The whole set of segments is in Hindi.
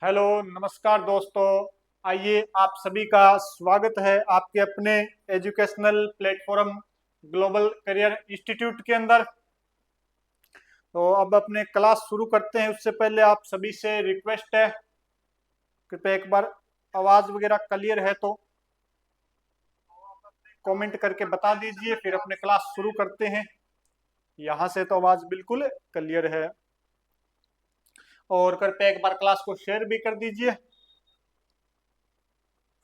हेलो, नमस्कार दोस्तों। आइए, आप सभी का स्वागत है आपके अपने educational platform global career institute के अंदर। तो अब अपने क्लास शुरू करते हैं उससे पहले आप सभी से रिक्वेस्ट है, कृपया एक बार आवाज वगैरह क्लियर है तो कमेंट करके बता दीजिए, फिर अपने क्लास शुरू करते हैं। यहाँ से तो आवाज बिल्कुल क्लियर है। और कृपया एक बार क्लास को शेयर भी कर दीजिए।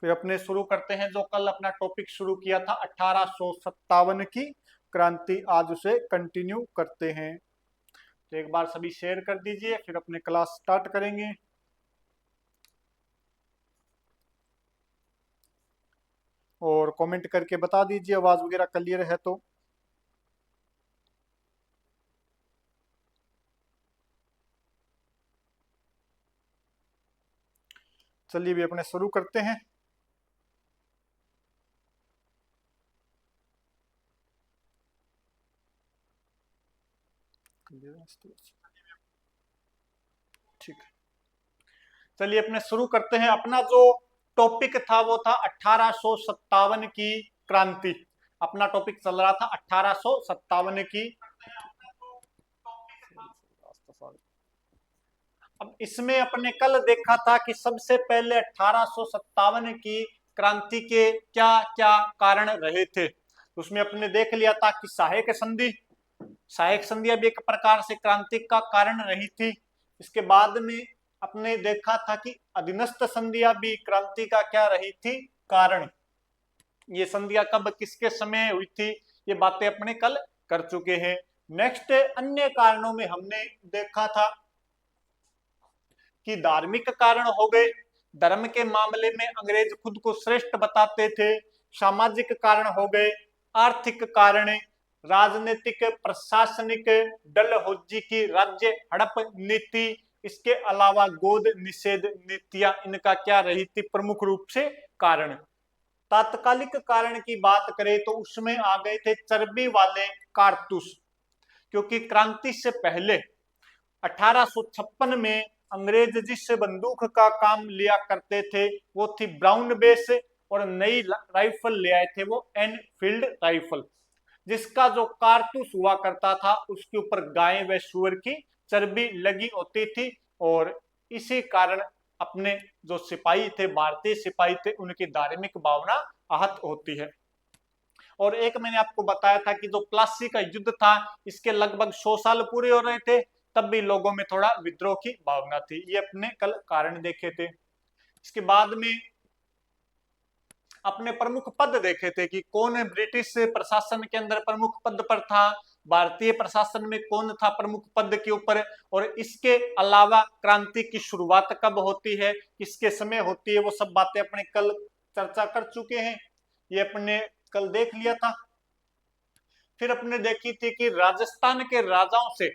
फिर अपने शुरू करते हैं। जो कल अपना टॉपिक शुरू किया था 1857 की क्रांति, आज उसे कंटिन्यू करते हैं। तो एक बार सभी शेयर कर दीजिए, फिर अपने क्लास स्टार्ट करेंगे। और कमेंट करके बता दीजिए आवाज वगैरह क्लियर है तो। चलिए भी अपने शुरू करते हैं। ठीक है, चलिए अपने शुरू करते हैं। अपना जो टॉपिक था वो था 1857 की क्रांति। अपना टॉपिक चल रहा था 1857 की। अब इसमें अपने कल देखा था कि सबसे पहले 1857 की क्रांति के क्या क्या कारण रहे थे। उसमें अपने देख लिया था कि सहायक संधियां भी एक प्रकार से क्रांति का कारण रही थी। इसके बाद में अपने देखा था कि अधीनस्थ संधियां भी क्रांति का क्या रही थी, कारण। ये संधियां कब किसके समय हुई थी, ये बातें अपने कल कर चुके हैं। नेक्स्ट अन्य कारणों में हमने देखा था कि धार्मिक कारण हो गए। धर्म के मामले में अंग्रेज खुद को श्रेष्ठ बताते थे। सामाजिक कारण हो गए, आर्थिक कारण, राजनीतिक प्रशासनिक, डलहौजी की राज्य हड़प नीति, इसके अलावा गोद निषेध नीतियां, इनका क्या रही थी प्रमुख रूप से कारण। तात्कालिक कारण की बात करें तो उसमें आ गए थे चर्बी वाले कारतूस, क्योंकि क्रांति से पहले 1856 में अंग्रेज जिस बंदूक का काम लिया करते थे वो थी ब्राउन बेस, और नई राइफल ले आए थे वो एनफील्ड राइफल, जिसका जो कारतूस हुआ करता था उसके ऊपर गाय व सुअर की चर्बी लगी होती थी। और इसी कारण अपने जो सिपाही थे, भारतीय सिपाही थे, उनकी धार्मिक भावना आहत होती है। और एक मैंने आपको बताया था कि जो प्लासी का युद्ध था, इसके लगभग 100 साल पूरे हो रहे थे, तब भी लोगों में थोड़ा विद्रोह की भावना थी। ये अपने कल कारण देखे थे। इसके बाद में अपने प्रमुख पद देखे थे कि कौन ब्रिटिश प्रशासन के अंदर प्रमुख पद पर था, भारतीय प्रशासन में कौन था प्रमुख पद के ऊपर, और इसके अलावा क्रांति की शुरुआत कब होती है, किसके समय होती है, वो सब बातें अपने कल चर्चा कर चुके हैं। ये अपने कल देख लिया था। फिर अपने देखी थी कि राजस्थान के राजाओं से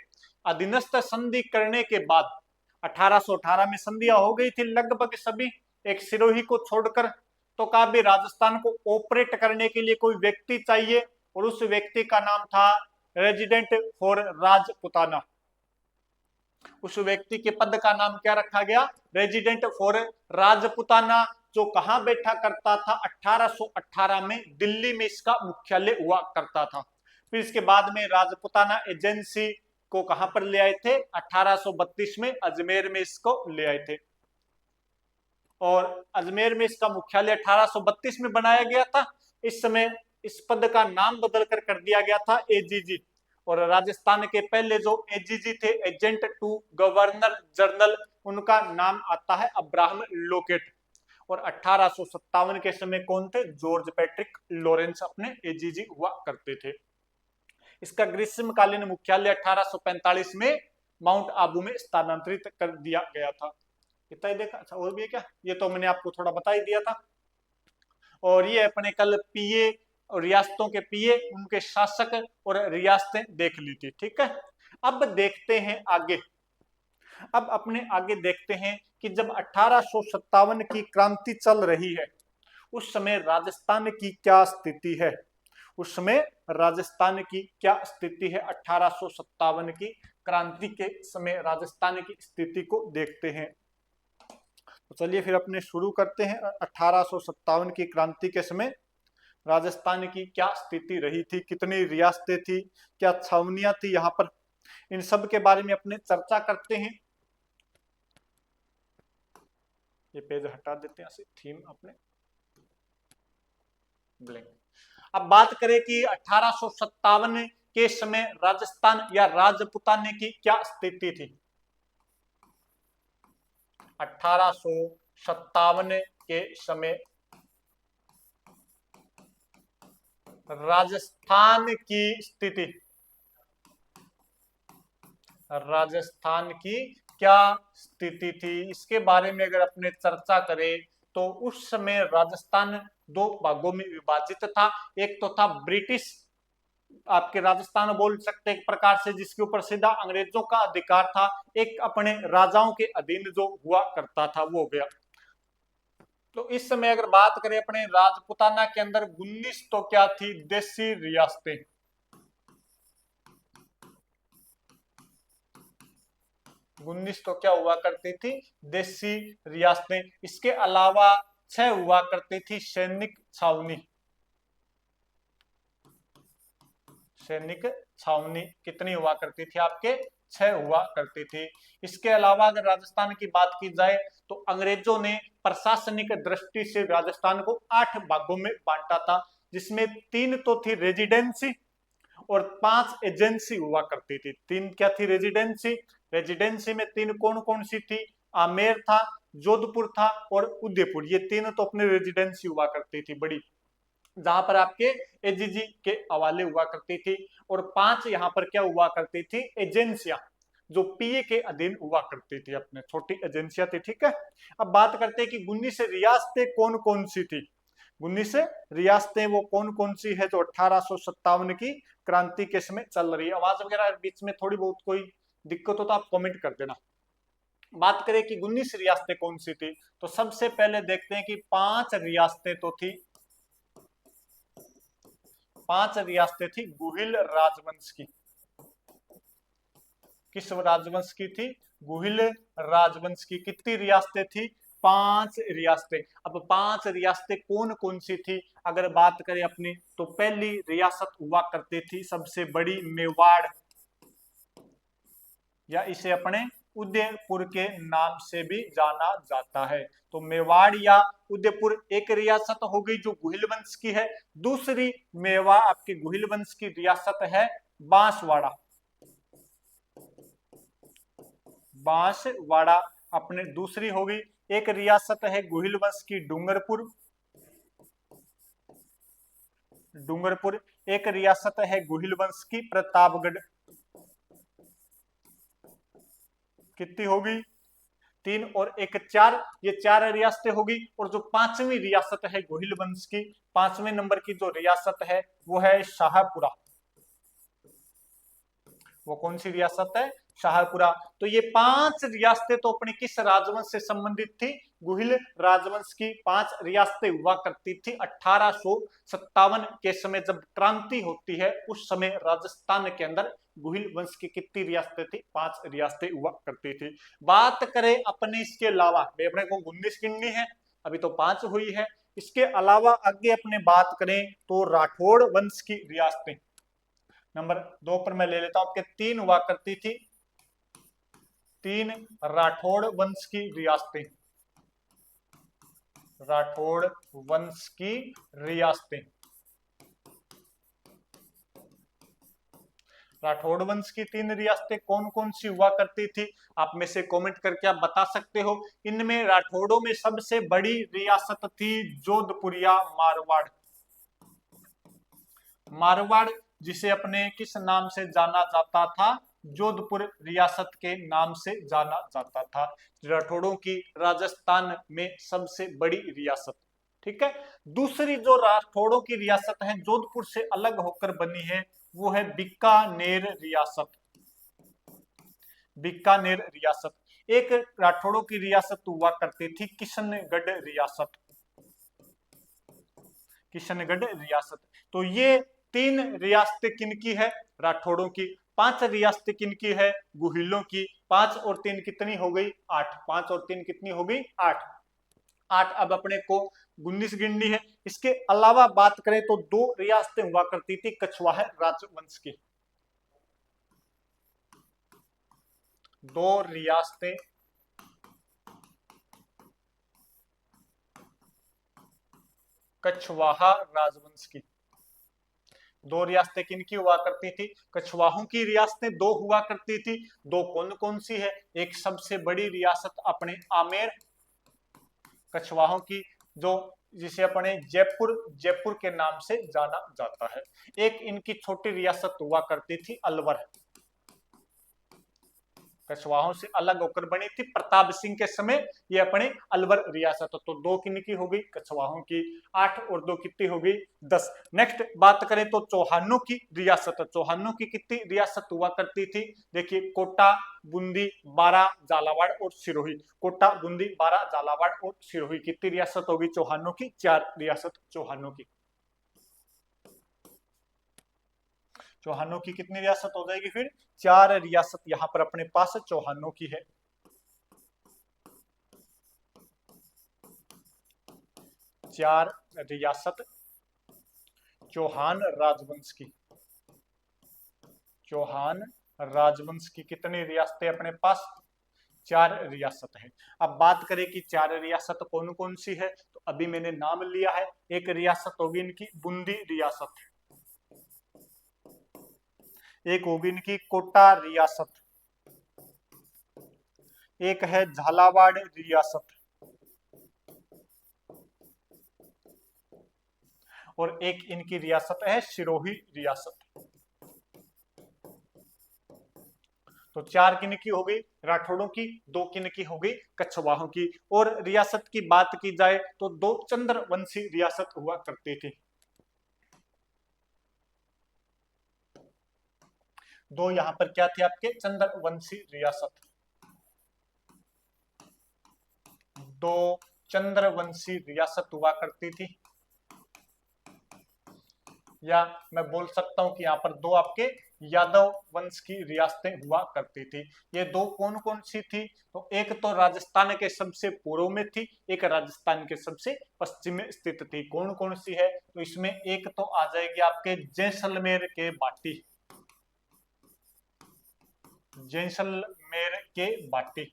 अधीनस्थ संधि करने के बाद 1818 में संधियां हो गई थी लगभग सभी, एक सिरोही को छोड़कर। तो कहा भी राजस्थान को ऑपरेट करने के लिए कोई व्यक्ति चाहिए, और उस व्यक्ति का नाम था रेजिडेंट फॉर राजपुताना। उस व्यक्ति के पद का नाम क्या रखा गया, रेजिडेंट फॉर राजपुताना, जो कहां बैठा करता था 1818 में दिल्ली में इसका मुख्यालय हुआ करता था। फिर इसके बाद में राजपुताना एजेंसी को कहां पर ले आए थे, 1832 में अजमेर में इसको ले आए थे। और अजमेर में इसका मुख्यालय 1832 में बनाया गया था। इस समय इस पद का नाम बदलकर कर दिया गया था एजीजी। और राजस्थान के पहले जो एजीजी थे, एजेंट टू गवर्नर जनरल, उनका नाम आता है अब्राहम लोकेट। और 1857 के समय कौन थे, जॉर्ज पैट्रिक लॉरेंस अपने एजीजी हुआ करते थे। इसका ग्रीष्मकालीन मुख्यालय 1845 में माउंट आबू में स्थानांतरित कर दिया गया था। इतना ही देखा। अच्छा, और भी है क्या, ये तो मैंने आपको थोड़ा बता ही दिया था। और ये अपने कल पीए और रियासतों के पीए, उनके शासक और रियासतें देख ली थी। ठीक है, अब देखते हैं आगे। अब अपने आगे देखते हैं कि जब 1857 की क्रांति चल रही है, उस समय राजस्थान की क्या स्थिति है। उस समय राजस्थान की क्या स्थिति है 1857 की क्रांति के समय राजस्थान की स्थिति को देखते हैं। तो चलिए फिर अपने शुरू करते हैं। 1857 की क्रांति के समय राजस्थान की क्या स्थिति रही थी, कितनी रियासतें थी, क्या छावनियां थी यहाँ पर, इन सब के बारे में अपने चर्चा करते हैं। ये पेज हटा देते हैं, थीम अपने ब्लैंक। अब बात करें कि 1857 के समय राजस्थान या राजपुताने की क्या स्थिति थी। 1857 के समय राजस्थान की स्थिति, राजस्थान की क्या स्थिति थी, इसके बारे में अगर अपने चर्चा करें तो उस समय राजस्थान दो भागों में विभाजित था। एक तो था ब्रिटिश, आपके राजस्थान बोल सकते एक प्रकार से, जिसके ऊपर सीधा अंग्रेजों का अधिकार था। एक अपने राजाओं के अधीन जो हुआ करता था वो हो गया। तो इस समय अगर बात करें अपने राजपुताना के अंदर 19 तो क्या थी, देसी रियासतें। 19 तो क्या हुआ करती थी, देसी रियासतें। इसके अलावा 6 हुआ करती थी सैनिक छावनी। सैनिक छावनी कितनी हुआ करती थी आपके, 6 हुआ करती थी। इसके अलावा अगर राजस्थान की बात की जाए तो अंग्रेजों ने प्रशासनिक दृष्टि से राजस्थान को 8 भागों में बांटा था, जिसमें 3 तो थी रेजिडेंसी और 5 एजेंसी हुआ करती थी। 3 क्या थी, रेजिडेंसी। रेजिडेंसी में 3 कौन कौन सी थी, आमेर था, जोधपुर था और उदयपुर। ये 3 तो अपने रेजिडेंसी हुआ करती थी बड़ी, जहां पर आपके एजीजी के हवाले हुआ करती थी। और 5 यहाँ पर क्या हुआ करती थी, एजेंसियां, जो पीए के अधीन हुआ करती थी, अपने छोटी एजेंसियां थी। ठीक है, अब बात करते हैं कि 19 रियासतें कौन कौन सी थी। 19 रियासतें वो कौन कौन सी है जो 1857 की क्रांति के समय चल रही है। आवाज वगैरह बीच में थोड़ी बहुत कोई दिक्कत हो तो आप कमेंट कर देना। बात करें कि 19 रियासतें कौन सी थी, तो सबसे पहले देखते हैं कि 5 रियासतें तो थी, 5 रियासतें थी गुहिल राजवंश की। किस राजवंश की थी, गुहिल राजवंश की। कितनी रियासतें थी, 5 रियासतें। अब 5 रियासतें कौन कौन सी थी अगर बात करें अपनी, तो पहली रियासत हुआ करती थी सबसे बड़ी मेवाड़, या इसे अपने उदयपुर के नाम से भी जाना जाता है। तो मेवाड़ या उदयपुर एक रियासत हो गई जो गुहिल वंश की है। दूसरी मेवा आपके गुहिल वंश की रियासत है बांसवाड़ा। बांसवाड़ा अपने दूसरी होगी। एक रियासत है गुहिल वंश की डूंगरपुर, डूंगरपुर। एक रियासत है गुहिल वंश की प्रतापगढ़। कितनी होगी, 3 और 1 4, ये 4 रियासतें होगी। और जो 5वीं रियासत है गुहिल वंश की, 5वें नंबर की जो रियासत है वो है शाहपुरा। वो कौन सी रियासत है, शाहपुरा। तो ये 5 रियासतें तो अपनी किस राजवंश से संबंधित थी, गुहिल राजवंश की 5 रियासतें हुआ करती थी। 1857 के समय जब क्रांति होती है उस समय राजस्थान के अंदर गुहिल वंश की कितनी रियासतें थी, 5 रियासतें हुआ करती थी। बात करें अपने इसके अलावा, अपने को 19 गिननी है, अभी तो 5 हुई है। इसके अलावा आगे अपने बात करें तो राठौड़ वंश की रियासतें नंबर 2 पर मैं ले लेता हूं। आपके 3 हुआ करती थी, 3 राठौड़ वंश की रियासतें, राठौड़ वंश की रियासतें। राठौड़ वंश की 3 रियासतें कौन कौन सी हुआ करती थी, आप में से कमेंट करके आप बता सकते हो। इनमें राठौड़ों में सबसे बड़ी रियासत थी जोधपुरिया मारवाड़। मारवाड़ जिसे अपने किस नाम से जाना जाता था, जोधपुर रियासत के नाम से जाना जाता था। राठौड़ों की राजस्थान में सबसे बड़ी रियासत। ठीक है, दूसरी जो राठौड़ों की रियासत है जोधपुर से अलग होकर बनी है वो है बीकानेर रियासत। बीकानेर रियासत। एक राठौड़ों की रियासत हुआ करती थी किशनगढ़ रियासत, किशनगढ़ रियासत। तो ये 3 रियासतें किनकी है, राठौड़ों की। 5 रियासतें किनकी है? गुहिलों की। 5 और 3 कितनी हो गई? 8। 5 और 3 कितनी हो गई? 8। 8 अब अपने को 19 गिननी है। इसके अलावा बात करें तो 2 रियासतें हुआ करती थी कछवाहा राजवंश की। 2 रियासतें कछवाहा राजवंश की। 2 रियासतें किनकी हुआ करती थी? कछवाहों की रियासतें 2 हुआ करती थी। 2 कौन कौन सी है? एक सबसे बड़ी रियासत अपने आमेर कछवाहों की, जो जिसे अपने जयपुर के नाम से जाना जाता है। एक इनकी छोटी रियासत हुआ करती थी अलवर, कछवाहों से अलग होकर बनी थी प्रताप सिंह के समय। ये अपने अलवर रियासत, तो 2 किनकी हो गई? कछवाहों की। 8 और 2 कितनी हो गई? 10। नेक्स्ट बात करें तो चौहानों की रियासत। चौहानों की कितनी रियासत हुआ करती थी? देखिए, कोटा, बूंदी, बारा, झालावाड़ और सिरोही। कोटा, बूंदी, बारा, झालावाड़ और सिरोही। कितनी रियासत होगी चौहानों की? 4 रियासत चौहानों की। चौहानों की कितनी रियासत हो जाएगी फिर? 4 रियासत यहां पर अपने पास चौहानों की है। 4 रियासत चौहान राजवंश की। चौहान राजवंश की कितनी रियासतें अपने पास? 4 रियासत है। अब बात करें कि 4 रियासत कौन कौन सी है, तो अभी मैंने नाम लिया है। एक रियासत होगी इनकी बूंदी रियासत, एक होगी इनकी कोटा रियासत, एक है झालावाड़ रियासत, और एक इनकी रियासत है सिरोही रियासत। तो 4 किनकी हो गई? राठौड़ों की। 2 किनकी हो गई? कछवाहों की। और रियासत की बात की जाए तो 2 चंद्रवंशी रियासत हुआ करती थी। 2 यहां पर क्या थे आपके? चंद्रवंशी रियासत। 2 चंद्रवंशी रियासत हुआ करती थी, या मैं बोल सकता हूं कि यहाँ पर 2 आपके यादव वंश की रियासतें हुआ करती थी। ये 2 कौन कौन सी थी? तो एक तो राजस्थान के सबसे पूर्व में थी, एक राजस्थान के सबसे पश्चिम में स्थित थी। कौन कौन सी है? तो इसमें एक तो आ जाएगी आपके जैसलमेर के बाटी, जैसलमेर के बाटी।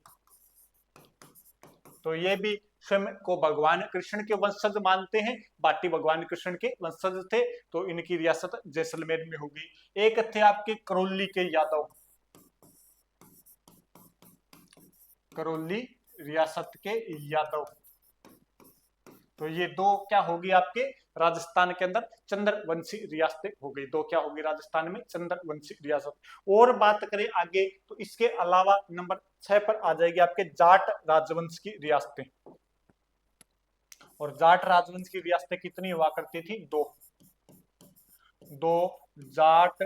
तो ये भी स्वयं को भगवान कृष्ण के वंशज मानते हैं। बाटी भगवान कृष्ण के वंशज थे, तो इनकी रियासत जैसलमेर में होगी। एक थे आपके करौली के यादव, करौली रियासत के यादव। तो ये 2 क्या होगी आपके राजस्थान के अंदर? चंद्रवंशी रियासतें हो गई। 2 क्या होगी राजस्थान में? चंद्रवंशी रियासत। और बात करें आगे तो इसके अलावा नंबर 6 पर आ जाएगी आपके जाट राजवंश की रियासतें। और जाट राजवंश की रियासतें कितनी हुआ करती थी? 2 जाट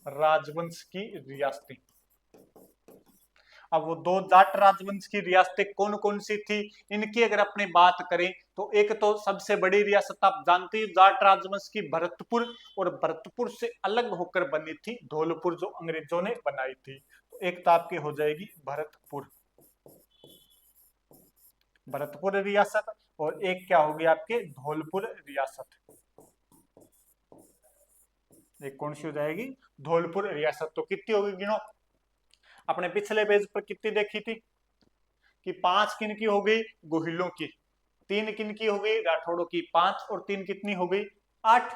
राजवंश की रियासतें। अब वो 2 जाट राजवंश की रियासतें कौन कौन सी थी, इनकी अगर अपनी बात करें तो एक तो सबसे बड़ी रियासत आप जानते हैं जाट राजवंश की भरतपुर, और भरतपुर से अलग होकर बनी थी धौलपुर, जो अंग्रेजों ने बनाई थी। तो एक तो आपकी हो जाएगी भरतपुर, भरतपुर रियासत, और एक क्या होगी आपके? धौलपुर रियासत। एक कौन सी हो जाएगी? धौलपुर रियासत। तो कितनी होगी गिनो? अपने पिछले पेज पर कितनी देखी थी कि 5 किन की हो गई? गोहिलों की। 3 किन की हो गई? राठौड़ों की। 5 और 3 कितनी हो गई? 8।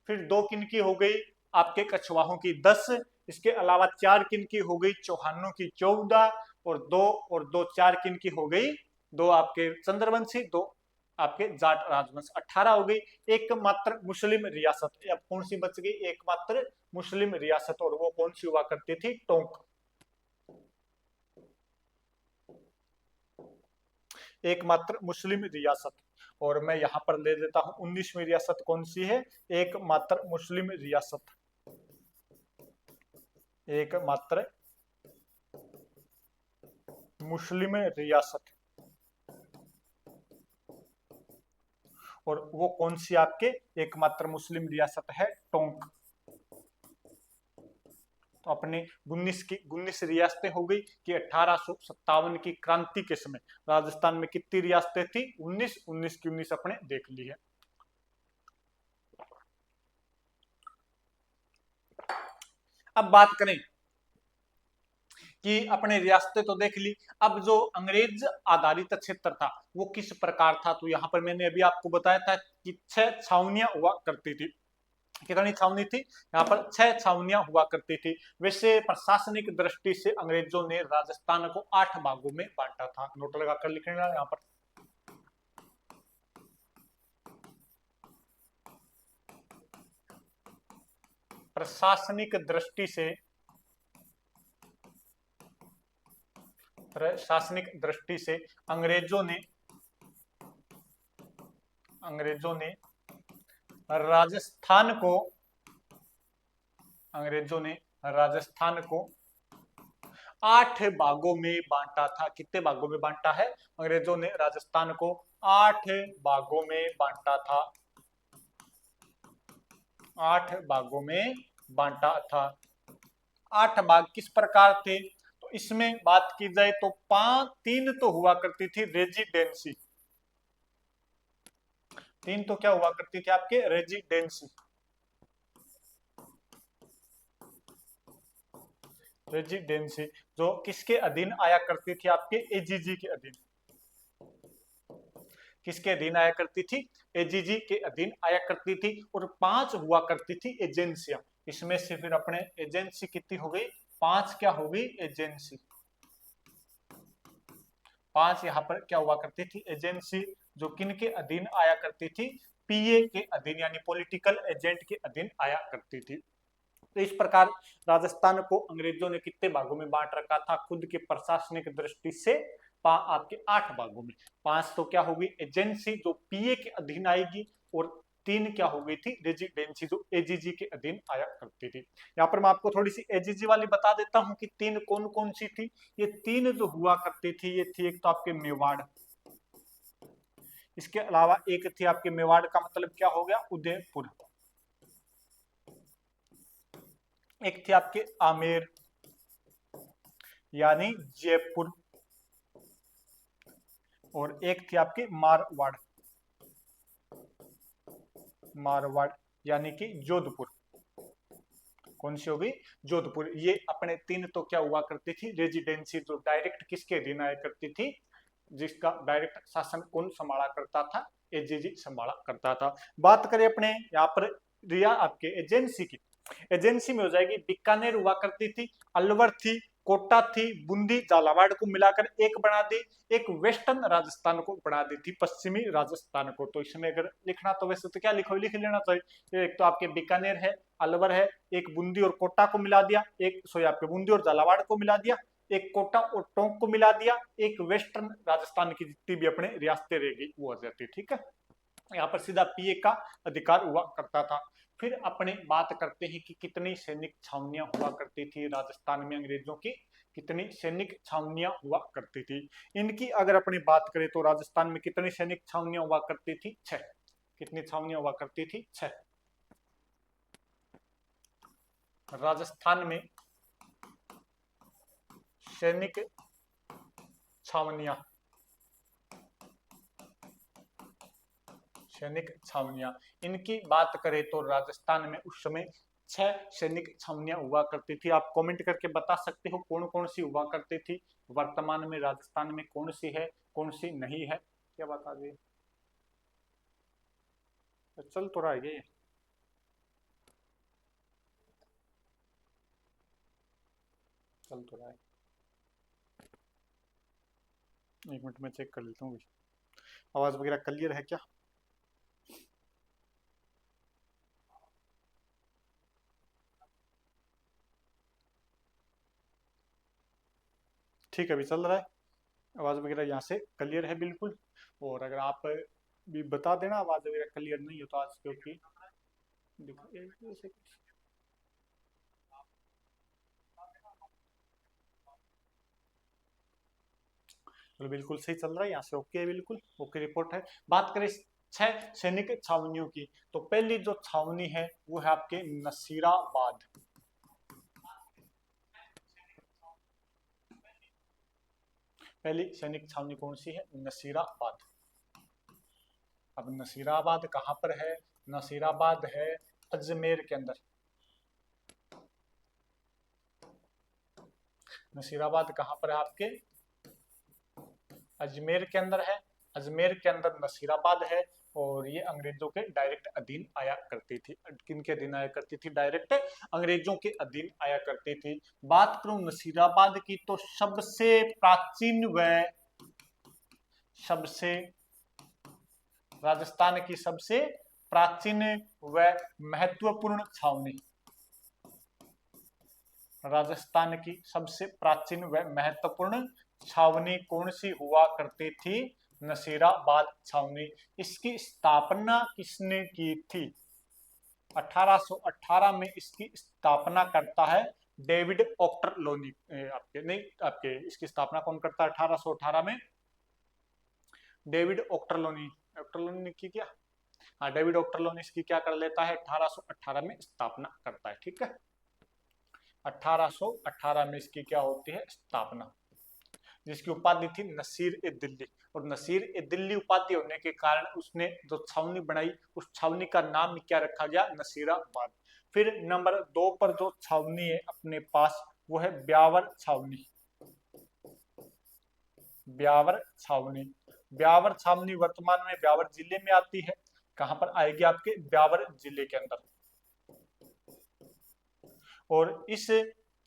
फिर 2 किन की हो गई? आपके कछवाहों की 10। इसके अलावा 4 किन की हो गई? चौहानों की 14। और 2 4 किन की हो गई? 2 आपके चंद्रवंशी, 2 आपके जाट राजवंश। 18 हो गई। एकमात्र मुस्लिम रियासत, अब कौन सी बच गई? एकमात्र मुस्लिम रियासत, और वो कौन सी हुआ करती थी? टोंक। एकमात्र मुस्लिम रियासत। और मैं यहां पर ले देता हूं 19वीं रियासत कौन सी है? एकमात्र मुस्लिम रियासत, एकमात्र मुस्लिम रियासत। और वो कौन सी आपके एकमात्र मुस्लिम रियासत है? टोंक। तो अपने 19 रियासतें हो गई कि 1857 की क्रांति के समय राजस्थान में कितनी रियासतें थी? 19, 19 की 19 अपने देख ली है। अब बात करें कि अपने रियासतें तो देख ली, अब जो अंग्रेज आधारित क्षेत्र था वो किस प्रकार था? तो यहाँ पर मैंने अभी आपको बताया था कि 6 छावनियां हुआ करती थी। कितनी छावनी थी? यहाँ पर 6 छावनियां हुआ करती थी। वैसे प्रशासनिक दृष्टि से अंग्रेजों ने राजस्थान को 8 भागों में बांटा था। नोट लगाकर लिख लेना यहाँ पर। प्रशासनिक दृष्टि से अंग्रेजों ने राजस्थान को 8 भागों में बांटा था। कितने भागों में बांटा है? अंग्रेजों ने राजस्थान को 8 भागों में बांटा था। 8 भागों में बांटा था। 8 भाग किस प्रकार थे? तो इसमें बात की जाए तो 3 तो हुआ करती थी रेजिडेंसी। 3 तो क्या हुआ करती थी आपके? रेजिडेंसी। रेजिडेंसी जो किसके अधीन आया करती थी? आपके एजीजी के अधीन। किसके अधीन आया करती थी? एजीजी के अधीन आया करती थी। और 5 हुआ करती थी एजेंसियां। इसमें से फिर अपने एजेंसी कितनी हो गई? 5 क्या हो गई? एजेंसी। 5 यहाँ पर क्या हुआ करती थी? एजेंसी, जो किन के अधीन आया करती थी? पीए के अधीन, यानी पॉलिटिकल एजेंट के अधीन आया करती थी। तो इस प्रकार राजस्थान को अंग्रेजों ने कितने भागों में बांट रखा था? खुद के प्रशासनिक दृष्टि से आपके 8 भागों में। 5 तो क्या होगी? एजेंसी जो पीए के अधीन आएगी, और 3 क्या हो गई थी? रेजिडेंसी जो एजीजी के अधीन आया करती थी। यहाँ पर मैं आपको थोड़ी सी एजीजी वाली बता देता हूं कि 3 कौन कौन सी थी। ये 3 जो हुआ करती थी, ये थी एक तो आपके मेवाड़, इसके अलावा एक थी आपके मेवाड़ का मतलब क्या हो गया? उदयपुर। एक थी आपके आमेर यानी जयपुर, और एक थी आपकी मारवाड़, यानी कि जोधपुर। कौन सी होगी? जोधपुर। ये अपने 3 तो क्या हुआ करती थी? रेजिडेंसी, जो डायरेक्ट किसके अधीन आया करती थी? जिसका डायरेक्ट शासन कौन संभाला करता था? एजीजी संभाला करता था। बात करें अपने यहाँ पर रिया आपके एजेंसी की, एजेंसी में हो जाएगी बीकानेर हुआ करती थी, अलवर थी, कोटा थी, बूंदी, झालावाड़ को मिलाकर एक बना दी, एक वेस्टर्न राजस्थान को बना दी थी, पश्चिमी राजस्थान को। तो इसमें अगर लिखना तो वैसे तो क्या लिख लेना चाहिए, एक तो आपके बीकानेर है, अलवर है, एक बूंदी और कोटा को मिला दिया, एक आपके बूंदी और झालावाड़ को मिला दिया, एक कोटा और टोंक को मिला दिया, एक वेस्टर्न राजस्थान की जितनी भी अपने रियासतें रह गई वो हो जाती। ठीक है, यहाँ पर सीधा पीए का अधिकार हुआ करता था। फिर अपने बात करते हैं कि कितनी सैनिक छावनियां हुआ करती थी राजस्थान में अंग्रेजों की। कितनी सैनिक छावनियां हुआ करती थी? इनकी अगर अपनी बात करें तो राजस्थान में कितनी सैनिक छावनियां हुआ करती थी? 6। कितनी छावनियां हुआ करती थी? 6। राजस्थान में सैनिक छावनियां, इनकी बात करें तो राजस्थान में उस समय 6 सैनिक छावनियां हुआ करती थी। आप कमेंट करके बता सकते हो कौन कौन सी हुआ करती थी। वर्तमान में राजस्थान में कौन सी है, कौन सी नहीं है, क्या बता दिए? चल तो रहा है ये, चल तो रहा है। 1 मिनट में चेक कर लेता हूँ। आवाज वगैरह क्लियर है क्या? ठीक है, अभी चल रहा है, आवाज वगैरह यहाँ से क्लियर है बिल्कुल। और अगर आप भी बता देना आवाज वगैरह क्लियर नहीं हो तो आज, क्योंकि तो बिल्कुल सही चल रहा है, यहाँ से ओके है, बिल्कुल ओके रिपोर्ट है। बात करें 6 सैनिक छावनियों की, तो पहली जो छावनी है वो है आपके नसीराबाद। पहली सैनिक छावनी कौन सी है? नसीराबाद। अब नसीराबाद कहाँ पर है? नसीराबाद है अजमेर के अंदर। नसीराबाद कहाँ पर है आपके? अजमेर के अंदर है। अजमेर के अंदर नसीराबाद है और ये अंग्रेजों के डायरेक्ट अधीन आया करती थी। किन के अधीन आया करती थी? डायरेक्ट अंग्रेजों के अधीन आया करती थी। बात करूं नसीराबाद की तो सबसे प्राचीन व सबसे राजस्थान की सबसे प्राचीन व महत्वपूर्ण छावनी, राजस्थान की सबसे प्राचीन व महत्वपूर्ण छावनी कौन सी हुआ करती थी? नसीराबाद छावनी। इसकी स्थापना किसने की थी? 1818 में इसकी स्थापना करता है डेविड ऑक्टरलोनी। आपके नहीं, आपके इसकी स्थापना कौन करता है 1818 में? David Ochterlony. ऑक्टरलोनी ने की क्या? हाँ, डेविड ऑक्टरलोनी इसकी क्या कर लेता है? 1818 में स्थापना करता है। ठीक है, 1818 में इसकी क्या होती है? स्थापना, जिसकी उपाधि थी नसीर ए दिल्ली। और नसीर ए दिल्ली उपाधि होने के कारण उसने जो छावनी बनाई उस छावनी का नाम क्या रखा गया? नसीराबाद। फिर नंबर 2 पर जो छावनी है अपने पास वो है ब्यावर छावनी। ब्यावर छावनी। ब्यावर छावनी वर्तमान में ब्यावर जिले में आती है। कहां पर आएगी? आपके ब्यावर जिले के अंदर। और इस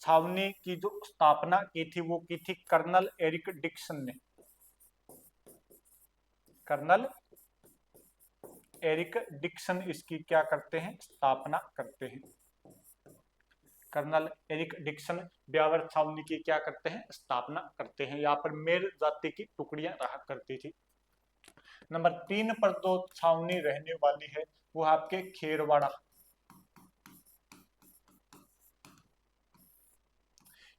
छावनी की जो स्थापना की थी वो की थी कर्नल एरिक डिक्सन ने। कर्नल एरिक डिक्सन इसकी क्या करते हैं? स्थापना करते हैं। कर्नल एरिक डिक्सन ब्यावर छावनी की क्या करते हैं? स्थापना करते हैं। यहाँ पर मेर जाति की टुकड़ियां रहा करती थी। नंबर 3 पर जो छावनी रहने वाली है वो आपके खेरवाड़ा।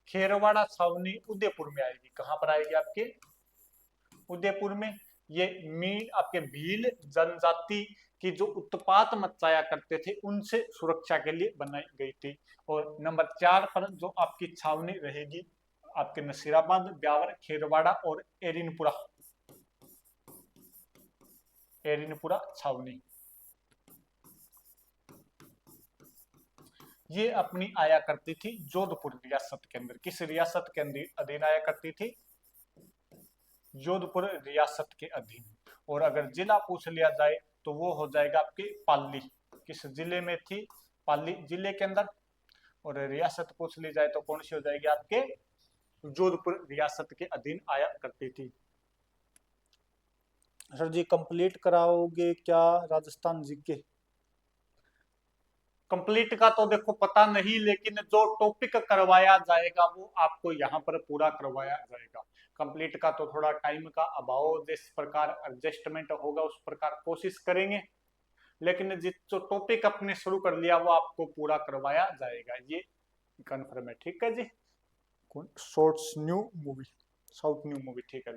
खेरवाड़ा छावनी उदयपुर में आएगी। कहां पर आएगी? आपके उदयपुर में। ये आपके भील जनजाति की जो उत्पात मचाया करते थे उनसे सुरक्षा के लिए बनाई गई थी। और नंबर 4 पर जो आपकी छावनी रहेगी आपके नसीराबाद, ब्यावर, खेरवाड़ा और एरिनपुरा। एरिनपुरा छावनी ये अपनी आया करती थी जोधपुर रियासत के अंदर। किस रियासत के अधीन आया करती थी? जोधपुर रियासत के अधीन। और अगर जिला पूछ लिया जाए तो वो हो जाएगा आपके पाली। किस जिले में थी? पाली जिले के अंदर। और रियासत पूछ ली जाए तो कौन सी हो जाएगी? आपके जोधपुर रियासत के अधीन आया करती थी। सर जी कंप्लीट कराओगे क्या राजस्थान जीके? कंप्लीट का तो देखो पता नहीं, लेकिन जो टॉपिक करवाया जाएगा वो आपको यहाँ पर पूरा करवाया जाएगा। कंप्लीट का तो थोड़ा टाइम का अभाव, जिस प्रकार एडजस्टमेंट होगा उस प्रकार कोशिश करेंगे, लेकिन जिस जो टॉपिक अपने शुरू कर लिया वो आपको पूरा करवाया जाएगा, ये कंफर्म है। ठीक है जी। Shorts new movie, south new movie. ठीक है,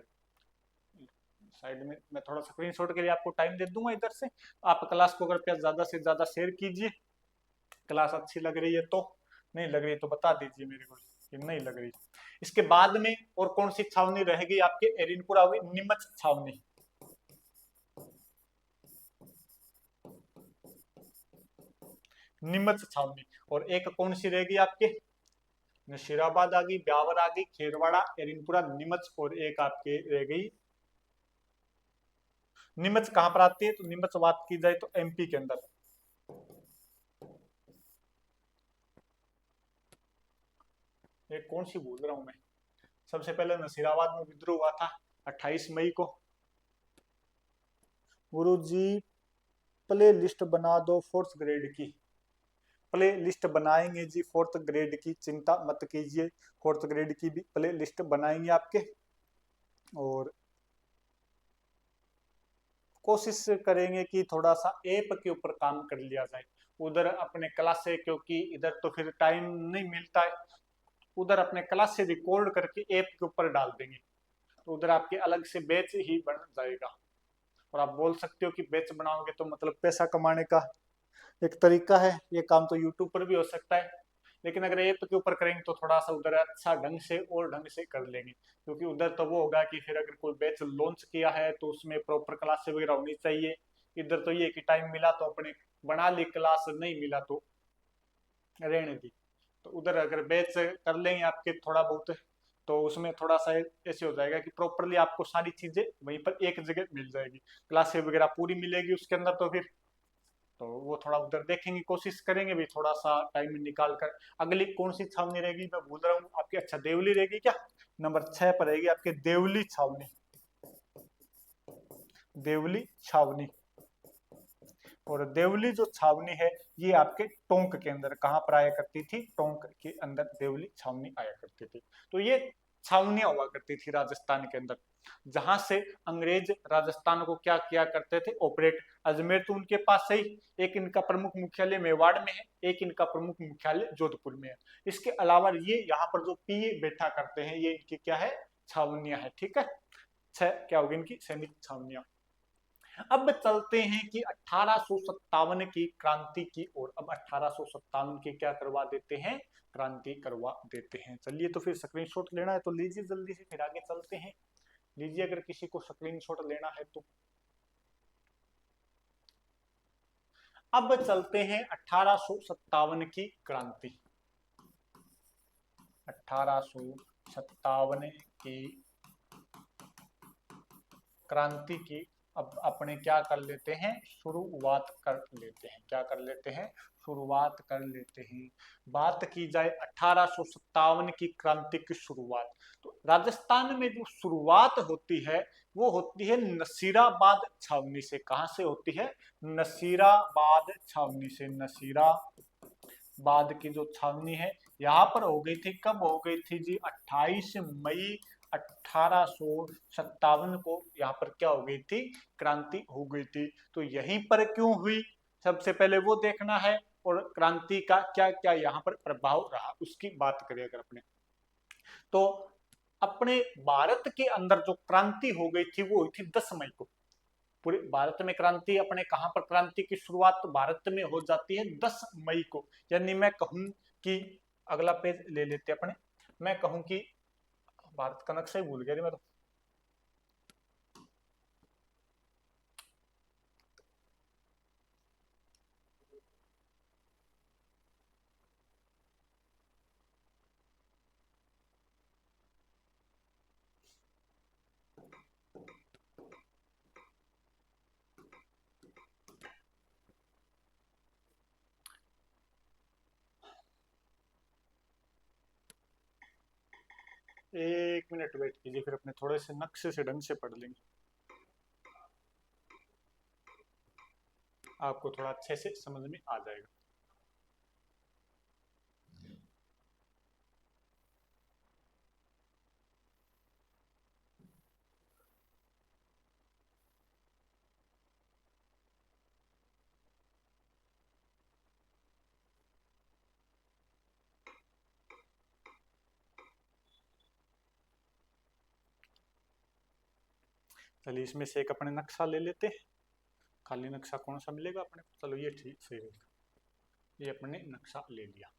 साइड में मैं थोड़ा स्क्रीनशॉट के लिए आपको टाइम दे दूंगा इधर से। आप क्लास को कृपया ज्यादा से ज्यादा शेयर कीजिए। क्लास अच्छी लग रही है तो, नहीं लग रही है तो बता दीजिए मेरे को कि नहीं लग रही। इसके बाद में और कौन सी छावनी रहेगी? आपके एरिनपुरा हुई नीमच छावनी। नीमच छावनी। और एक कौन सी रहेगी आपके? नशीराबाद आ गई, ब्यावर आ गई, खेरवाड़ा, एरिनपुरा, नीमच और एक आपके रह गई। नीमच कहां पर आती है? तो नीमच बात की जाए तो एमपी के अंदर। ये कौन सी भूल रहा हूं मैं। सबसे पहले नसीराबाद में विद्रोह हुआ था 28 मई को। गुरुजी प्ले लिस्ट बना दो 4th ग्रेड की। प्ले लिस्ट बनाएंगे जी 4th ग्रेड की, चिंता मत कीजिए। 4th ग्रेड की भी प्ले लिस्ट बनाएंगे आपके। और कोशिश करेंगे कि थोड़ा सा ऐप के ऊपर काम कर लिया जाए। उधर अपने क्लास से, क्योंकि इधर तो फिर टाइम नहीं मिलता है, उधर अपने क्लास से रिकॉर्ड करके ऐप के ऊपर डाल देंगे तो उधर आपके अलग से बैच ही बन जाएगा। और आप बोल सकते हो कि बैच बनाओगे तो मतलब पैसा कमाने का एक तरीका है। ये काम तो यूट्यूब पर भी हो सकता है, लेकिन अगर ऐप के ऊपर करेंगे तो थोड़ा सा उधर अच्छा ढंग से और ढंग से कर लेंगे, क्योंकि उधर तो वो होगा कि फिर अगर कोई बैच लॉन्च किया है तो उसमें प्रॉपर क्लास वगैरह होनी चाहिए। इधर तो ये कि टाइम मिला तो अपने बना ली क्लास, नहीं मिला तो रहने दी। तो उधर अगर बैच कर लेंगे आपके थोड़ा बहुत, तो उसमें थोड़ा सा ऐसे हो जाएगा कि प्रॉपरली आपको सारी चीजें वहीं पर एक जगह मिल जाएगी, क्लासेस वगैरह पूरी मिलेगी उसके अंदर। तो फिर तो वो थोड़ा उधर देखेंगे, कोशिश करेंगे भी थोड़ा सा टाइम निकाल कर। अगली कौन सी छावनी रहेगी मैं भूल रहा हूँ आपकी, अच्छा देवली रहेगी क्या, नंबर 6 पर रहेगी आपके देवली छावनी। देवली छावनी, और देवली जो छावनी है ये आपके टोंक के अंदर कहाँ पर आया करती थी, टोंक के अंदर देवली छावनी आया करती थी। तो ये छावनियां हुआ करती थी राजस्थान के अंदर, जहां से अंग्रेज राजस्थान को क्या किया करते थे, ऑपरेट। अजमेर तो उनके पास है ही, एक इनका प्रमुख मुख्यालय मेवाड़ में है, एक इनका प्रमुख मुख्यालय जोधपुर में है। इसके अलावा ये यहाँ पर जो पीए बैठा करते हैं ये इनकी क्या है, छावनियां है। ठीक है, छह क्या होगी इनकी सैनिक छावनियां। अब चलते हैं कि 1857 की क्रांति की ओर। अब 1857 की क्या करवा देते हैं, क्रांति करवा देते हैं। चलिए तो फिर स्क्रीनशॉट लेना है तो लीजिए जल्दी से, फिर आगे चलते हैं। लीजिए अगर किसी को स्क्रीनशॉट लेना है तो। अब चलते हैं 1857 की क्रांति। 1857 की क्रांति की अब अपने क्या कर लेते हैं, शुरुआत कर लेते हैं। क्या कर लेते हैं, शुरुआत कर लेते हैं। बात की जाए 1857 की क्रांति की शुरुआत, तो राजस्थान में जो शुरुआत होती है वो होती है नसीराबाद छावनी से। कहां से होती है, नसीराबाद छावनी से। नसीराबाद की जो छावनी है यहाँ पर हो गई थी, कब हो गई थी जी, 28 मई 1857 को यहाँ पर क्या हो गई थी, क्रांति हो गई थी। तो यहीं पर क्यों हुई, सबसे पहले वो देखना है, और क्रांति का क्या क्या यहाँ पर प्रभाव रहा उसकी बात करें अगर अपने, तो अपने भारत के अंदर जो क्रांति हो गई थी वो हुई थी 10 मई को। पूरे भारत में क्रांति, अपने कहां पर क्रांति की शुरुआत भारत में हो जाती है 10 मई को। यानी मैं कहूं कि अगला पेज ले लेते अपने, मैं कहूं कि भारत का नक्शा ही भूल गया मैं तो। एक मिनट वेट कीजिए, फिर अपने थोड़े से नक्शे से ढंग से पढ़ लेंगे, आपको थोड़ा अच्छे से समझ में आ जाएगा। चलिए इसमें से एक अपने नक्शा ले लेते हैं। खाली नक्शा कौन सा मिलेगा अपने को, चलो ये ठीक सही रहेगा, ये अपने नक्शा ले लिया।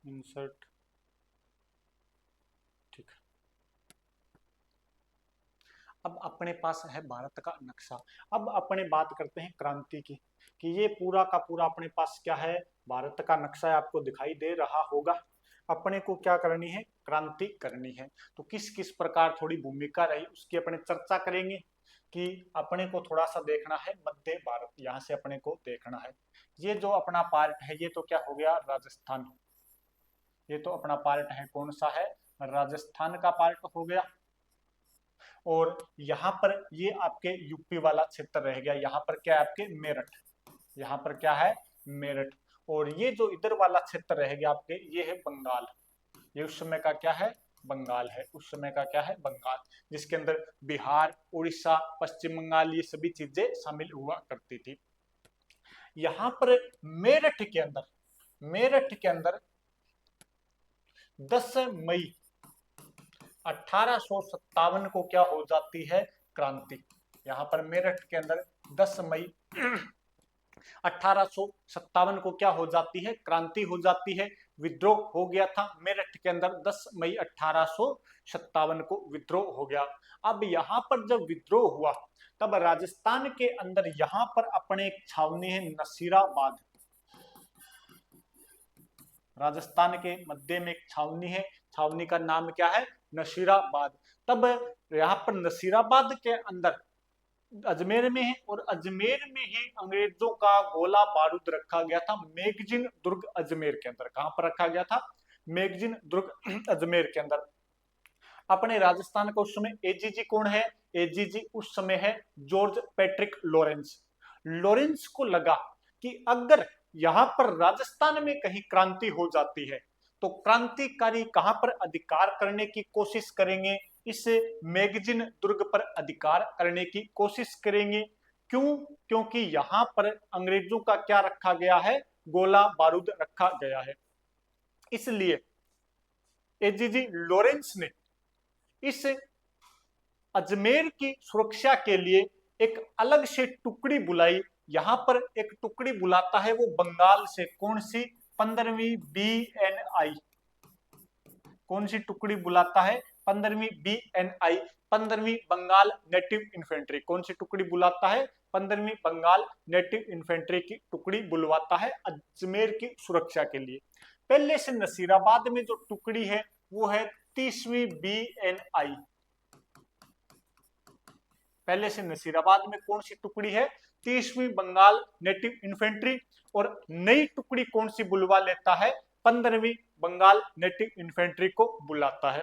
इंसर्ट, ठीक है। अब अपने पास है भारत का नक्शा। अब अपने बात करते हैं क्रांति की, कि ये पूरा का पूरा अपने पास क्या है, भारत का नक्शा आपको दिखाई दे रहा होगा। अपने को क्या करनी है, क्रांति करनी है। तो किस किस प्रकार थोड़ी भूमिका रही उसकी अपने चर्चा करेंगे। कि अपने को थोड़ा सा देखना है मध्य भारत, यहाँ से अपने को देखना है। ये जो अपना पार्ट है ये तो क्या हो गया, राजस्थान। ये तो अपना पार्ट है, कौन सा है, राजस्थान का पार्ट हो गया। और यहाँ पर ये आपके यूपी वाला क्षेत्र रह गया। यहाँ पर क्या है आपके मेरठ, यहाँ पर क्या है, मेरठ। और ये जो इधर वाला क्षेत्र रह गया आपके, ये है बंगाल। ये उस समय का क्या है, बंगाल है। उस समय का क्या है, बंगाल, जिसके अंदर बिहार, उड़ीसा, पश्चिम बंगाल ये सभी चीजें शामिल हुआ करती थी। यहाँ पर मेरठ के अंदर, मेरठ के अंदर 10 मई 1857 को क्या हो जाती है, क्रांति। यहाँ पर मेरठ के अंदर 10 मई 1857 को क्या हो जाती है, क्रांति हो जाती है, विद्रोह हो गया था मेरठ के अंदर। 10 मई 1857 को विद्रोह हो गया। अब यहाँ पर जब विद्रोह हुआ तब राजस्थान के अंदर यहाँ पर अपने एक छावनी है नसीराबाद। राजस्थान के मध्य में एक छावनी है, छावनी का नाम क्या है, नसीराबाद। तब यहाँ पर नसीराबाद के अंदर अजमेर में है, और अजमेर में ही अंग्रेजों का गोला बारूद रखा गया था मैगजीन दुर्ग अजमेर के अंदर। कहां पर रखा गया था, मैगजीन दुर्ग अजमेर के अंदर। अपने राजस्थान का उस समय एजीजी कौन है, एजीजी उस समय है जॉर्ज पैट्रिक लॉरेंस। लॉरेंस को लगा कि अगर यहाँ पर राजस्थान में कहीं क्रांति हो जाती है तो क्रांतिकारी कहां पर अधिकार करने की कोशिश करेंगे, इस मैगजीन दुर्ग पर अधिकार करने की कोशिश करेंगे। क्यों, क्योंकि यहाँ पर अंग्रेजों का क्या रखा गया है, गोला बारूद रखा गया है। इसलिए एजीजी लॉरेंस ने इस अजमेर की सुरक्षा के लिए एक अलग से टुकड़ी बुलाई। यहाँ पर एक टुकड़ी बुलाता है वो बंगाल से, कौन सी, 15वीं BNI। कौन सी टुकड़ी बुलाता है, 15वीं BNI, 15वीं बंगाल नेटिव इन्फेंट्री। कौन सी टुकड़ी बुलाता है, 15वीं बंगाल नेटिव इन्फेंट्री की टुकड़ी बुलवाता है अजमेर की सुरक्षा के लिए। पहले से नसीराबाद में जो टुकड़ी है वो है 30वीं BNI। पहले से नसीराबाद में कौन सी टुकड़ी है, 30वीं बंगाल नेटिव इन्फेंट्री। और नई टुकड़ी कौन सी बुलवा लेता है, 15वीं बंगाल नेटिव इन्फेंट्री को बुलाता है।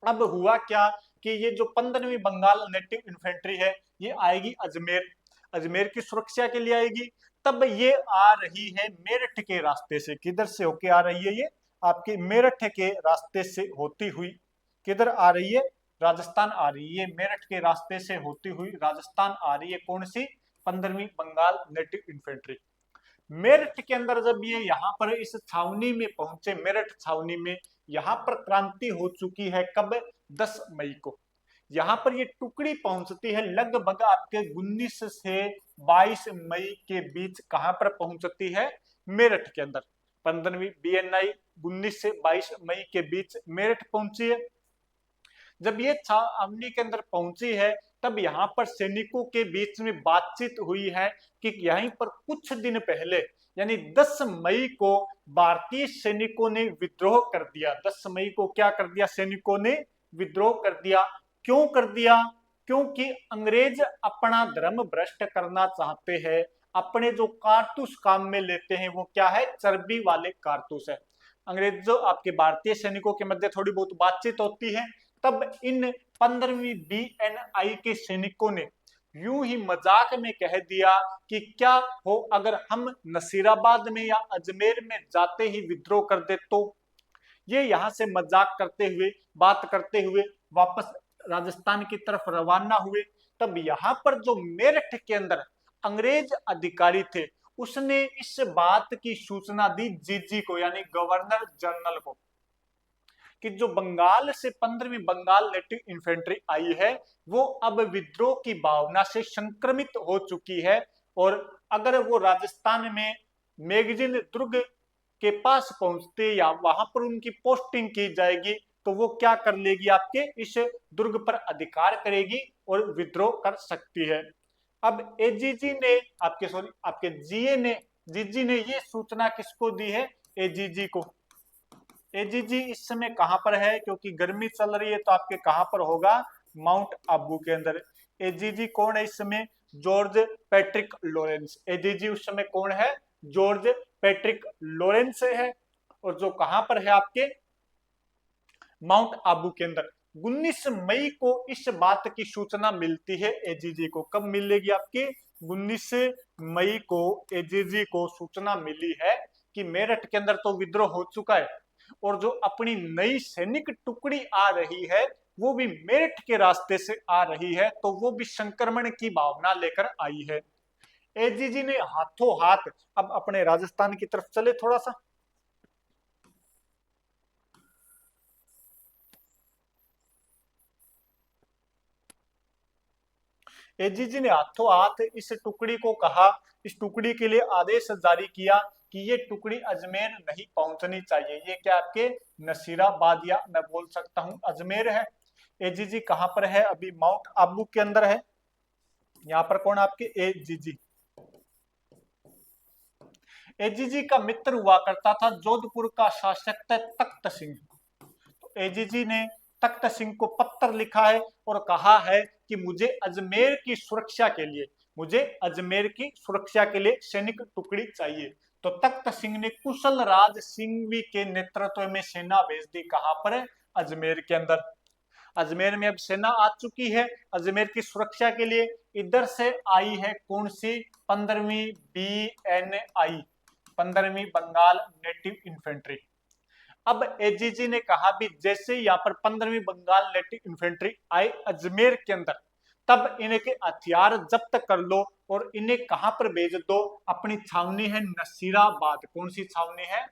अब हुआ क्या कि ये जो 15वीं बंगाल नेटिव इन्फेंट्री है ये आएगी अजमेर, अजमेर की सुरक्षा के लिए आएगी। तब ये आ रही है मेरठ के रास्ते से। किधर से होके आ रही है ये, आपकी मेरठ के रास्ते से होती हुई किधर आ रही है, राजस्थान आ रही है। मेरठ के रास्ते से होती हुई राजस्थान आ रही है, कौन सी, 15वीं बंगाल नेटिव इन्फेंट्री। मेरठ के अंदर जब ये यहाँ पर इस छावनी में पहुंचे, मेरठ छावनी में, यहाँ पर क्रांति हो चुकी है कब, 10 मई को। यहाँ पर ये टुकड़ी पहुंचती है लगभग आपके 19 से 22 मई के बीच। कहां पर पहुंचती है, मेरठ के अंदर। 15वीं BNI 19 से 22 मई के बीच मेरठ पहुंची है। जब ये छावनी के अंदर पहुंची है तब यहाँ पर सैनिकों के बीच में बातचीत हुई है कि यहीं पर कुछ दिन पहले यानी 10 मई को भारतीय सैनिकों ने विद्रोह कर दिया। 10 मई को क्या कर दिया, सैनिकों ने विद्रोह कर दिया। क्यों कर दिया, क्योंकि अंग्रेज अपना धर्म भ्रष्ट करना चाहते हैं। अपने जो कारतूस काम में लेते हैं वो क्या है, चर्बी वाले कारतूस है। अंग्रेजों आपके भारतीय सैनिकों के मध्य थोड़ी बहुत बातचीत होती है। तब इन 15वीं BNI के सैनिकों ने यूं ही मजाक में कह दिया कि क्या हो अगर हम नसीराबाद में या अजमेर में जाते ही विद्रोह कर दे तो। ये यहाँ से मजाक करते हुए, बात करते हुए वापस राजस्थान की तरफ रवाना हुए। तब यहाँ पर जो मेरठ के अंदर अंग्रेज अधिकारी थे उसने इस बात की सूचना दी जीजी को, यानी गवर्नर जनरल को, कि जो बंगाल से 15वीं बंगाल नेटिव इन्फेंट्री आई है वो अब विद्रोह की भावना से संक्रमित हो चुकी है। और अगर वो राजस्थान में मैगजीन दुर्ग के पास पहुंचते या वहां पर उनकी पोस्टिंग की जाएगी तो वो क्या कर लेगी, आपके इस दुर्ग पर अधिकार करेगी और विद्रोह कर सकती है। अब एजीजी ने आपके जीए ने जीजी ने ये सूचना किसको दी है, एजीजी को। एजीजी इस समय कहां पर है, क्योंकि गर्मी चल रही है तो आपके कहां पर होगा, माउंट आबू के अंदर। एजीजी कौन है इस समय, जॉर्ज पैट्रिक लॉरेंस। एजीजी उस समय कौन है, जॉर्ज पैट्रिक लॉरेंस है। और जो कहां पर है, आपके माउंट आबू के अंदर। 19 मई को इस बात की सूचना मिलती है एजीजी को। कब मिलेगी, आपके 19 मई को एजीजी को सूचना मिली है कि मेरठ के अंदर तो विद्रोह हो चुका है और जो अपनी नई सैनिक टुकड़ी आ रही है वो भी मेरठ के रास्ते से आ रही है, तो वो भी संक्रमण की भावना लेकर आई है। एजीजी ने हाथों हाथ अब अपने राजस्थान की तरफ चले थोड़ा सा। एजीजी ने हाथों हाथ इस टुकड़ी को कहा, इस टुकड़ी के लिए आदेश जारी किया कि ये टुकड़ी अजमेर नहीं पहुंचनी चाहिए। ये क्या आपके नसीराबाद या मैं बोल सकता हूं अजमेर है। एजीजी कहां पर है? अभी माउंट आबू के अंदर है। यहां पर कौन आपके एजीजी? एजीजी का मित्र हुआ करता था जोधपुर का शासक तख्त सिंह। तो एजीजी ने तख्त सिंह को पत्र लिखा है और कहा है कि मुझे अजमेर की सुरक्षा के लिए, मुझे अजमेर की सुरक्षा के लिए सैनिक टुकड़ी चाहिए। तो तख्त सिंह ने कुशल राज सिंघवी के नेतृत्व में सेना भेज दी। कहां पर है? अजमेर के अंदर। अजमेर में अब सेना आ चुकी है अजमेर की सुरक्षा के लिए। इधर से आई है कौन सी? 15वीं BNI, 15वीं बंगाल नेटिव इन्फेंट्री। अब एजीजी ने कहा भी जैसे यहाँ पर 15वीं बंगाल नेटिव इन्फेंट्री आए अजमेर के अंदर, तब इनके हथियार जब्त कर लो और इन्हें कहां पर भेज दो? अपनी छावनी है नसीराबाद। कौन सी छावनी है?